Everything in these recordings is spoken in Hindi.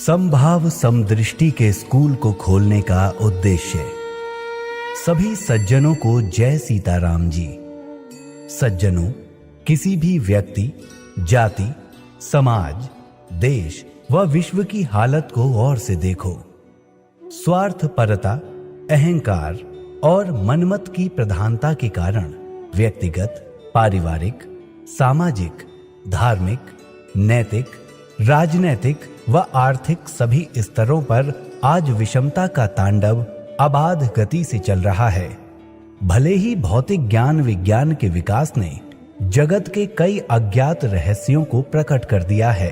समभाव समदृष्टि के स्कूल को खोलने का उद्देश्य। सभी सज्जनों को जय सीताराम जी। सज्जनों, किसी भी व्यक्ति, जाति, समाज, देश व विश्व की हालत को गौर से देखो। स्वार्थपरता, अहंकार और मनमत की प्रधानता के कारण व्यक्तिगत, पारिवारिक, सामाजिक, धार्मिक, नैतिक, राजनैतिक व आर्थिक सभी स्तरों पर आज विषमता का तांडव अबाध गति से चल रहा है। भले ही भौतिक ज्ञान विज्ञान के विकास ने जगत के कई अज्ञात रहस्यों को प्रकट कर दिया है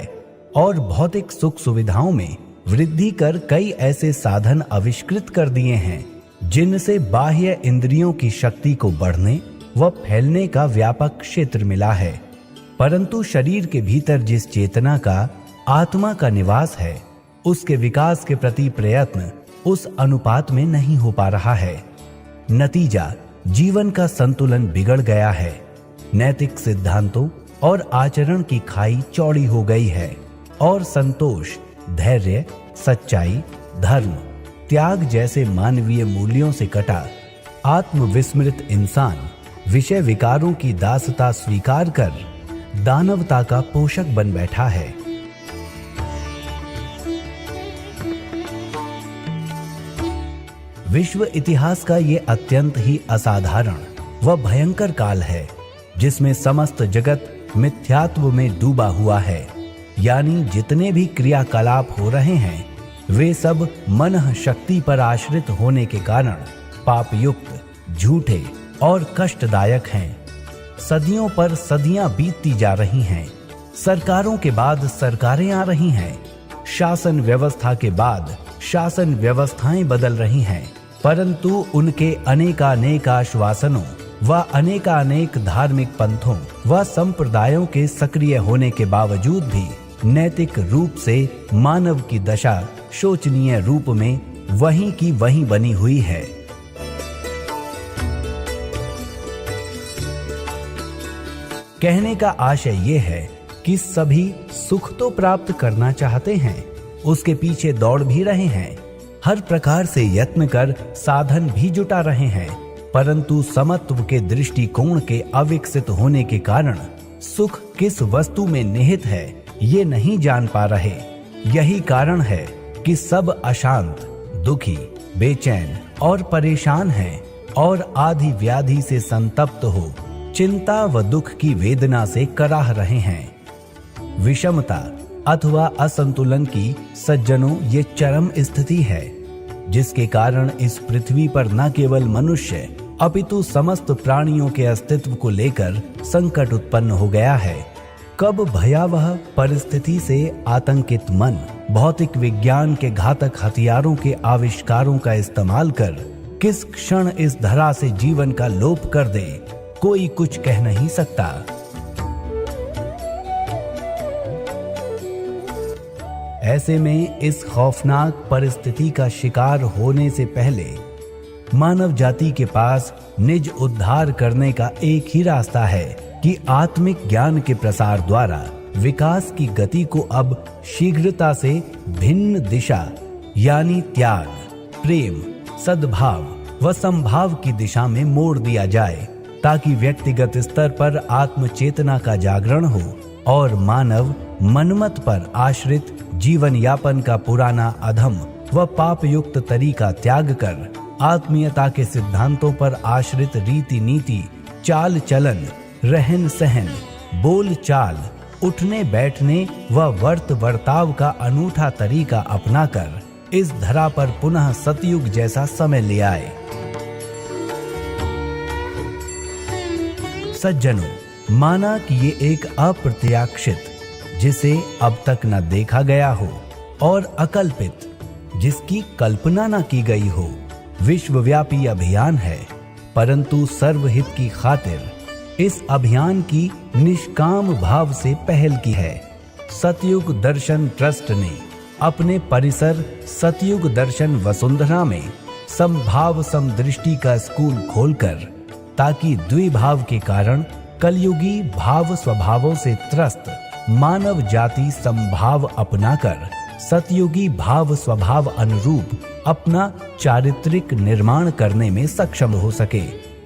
और भौतिक सुख सुविधाओं में वृद्धि कर कई ऐसे साधन आविष्कृत कर दिए हैं जिनसे बाह्य इंद्रियों की शक्ति को बढ़ने व फैलने का व्यापक क्षेत्र मिला है, परंतु शरीर के भीतर जिस चेतना का आत्मा का निवास है उसके विकास के प्रति प्रयत्न उस अनुपात में नहीं हो पा रहा है। नतीजा, जीवन का संतुलन बिगड़ गया है। नैतिक सिद्धांतों और आचरण की खाई चौड़ी हो गई है और संतोष, धैर्य, सच्चाई, धर्म, त्याग जैसे मानवीय मूल्यों से कटा आत्मविस्मृत इंसान विषय विकारों की दासता स्वीकार कर दानवता का पोषक बन बैठा है। विश्व इतिहास का ये अत्यंत ही असाधारण व भयंकर काल है जिसमें समस्त जगत मिथ्यात्व में डूबा हुआ है। यानी जितने भी क्रियाकलाप हो रहे हैं वे सब मन शक्ति पर आश्रित होने के कारण पापयुक्त, झूठे और कष्टदायक हैं। सदियों पर सदियां बीतती जा रही हैं। सरकारों के बाद सरकारें आ रही हैं। शासन व्यवस्था के बाद शासन व्यवस्थाएं बदल रही हैं, परंतु उनके अनेकानेक आश्वासनों व अनेकानेक धार्मिक पंथों व संप्रदायों के सक्रिय होने के बावजूद भी नैतिक रूप से मानव की दशा शोचनीय रूप में वहीं की वहीं बनी हुई है। कहने का आशय ये है कि सभी सुख तो प्राप्त करना चाहते हैं, उसके पीछे दौड़ भी रहे हैं, हर प्रकार से यत्न कर साधन भी जुटा रहे हैं, परंतु समत्व के दृष्टिकोण के अविकसित होने के कारण सुख किस वस्तु में निहित है ये नहीं जान पा रहे। यही कारण है कि सब अशांत, दुखी, बेचैन और परेशान हैं और आदि व्याधि से संतप्त हो चिंता व दुख की वेदना से कराह रहे हैं। विषमता अथवा असंतुलन की सज्जनों ये चरम स्थिति है जिसके कारण इस पृथ्वी पर न केवल मनुष्य अपितु समस्त प्राणियों के अस्तित्व को लेकर संकट उत्पन्न हो गया है। कब भयावह परिस्थिति से आतंकित मन भौतिक विज्ञान के घातक हथियारों के आविष्कारों का इस्तेमाल कर किस क्षण इस धरा से जीवन का लोप कर दे, कोई कुछ कह नहीं सकता। ऐसे में इस खौफनाक परिस्थिति का शिकार होने से पहले मानव जाति के पास निज उद्धार करने का एक ही रास्ता है कि आत्मिक ज्ञान के प्रसार द्वारा विकास की गति को अब शीघ्रता से भिन्न दिशा यानी त्याग, प्रेम, सद्भाव व संभाव की दिशा में मोड़ दिया जाए ताकि व्यक्तिगत स्तर पर आत्मचेतना का जागरण हो और मानव मनमत पर आश्रित जीवन यापन का पुराना अधम व पापयुक्त तरीका त्याग कर आत्मीयता के सिद्धांतों पर आश्रित रीति नीति, चाल चलन, रहन सहन, बोल चाल, उठने बैठने व वर्त वर्ताव का अनूठा तरीका अपनाकर इस धरा पर पुनः सतयुग जैसा समय ले आए। सज्जनों, माना कि ये एक अप्रत्याशित, जिसे अब तक न देखा गया हो, और अकल्पित, जिसकी कल्पना न की गई हो, विश्वव्यापी अभियान है, परंतु सर्वहित की खातिर इस अभियान की निष्काम भाव से पहल की है। सतयुग दर्शन ट्रस्ट ने अपने परिसर सतयुग दर्शन वसुंधरा में समभाव समदृष्टि का स्कूल खोलकर ताकि द्विभाव के कारण कलयुगी भाव स्वभावों से त्रस्त मानव जाति समभाव अपनाकर सतयुगी भाव स्वभाव अनुरूप अपना चारित्रिक निर्माण करने में सक्षम हो सके,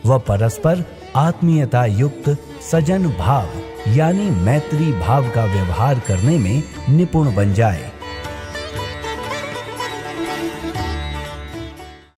वह परस्पर आत्मीयता युक्त सजन भाव यानी मैत्री भाव का व्यवहार करने में निपुण बन जाए।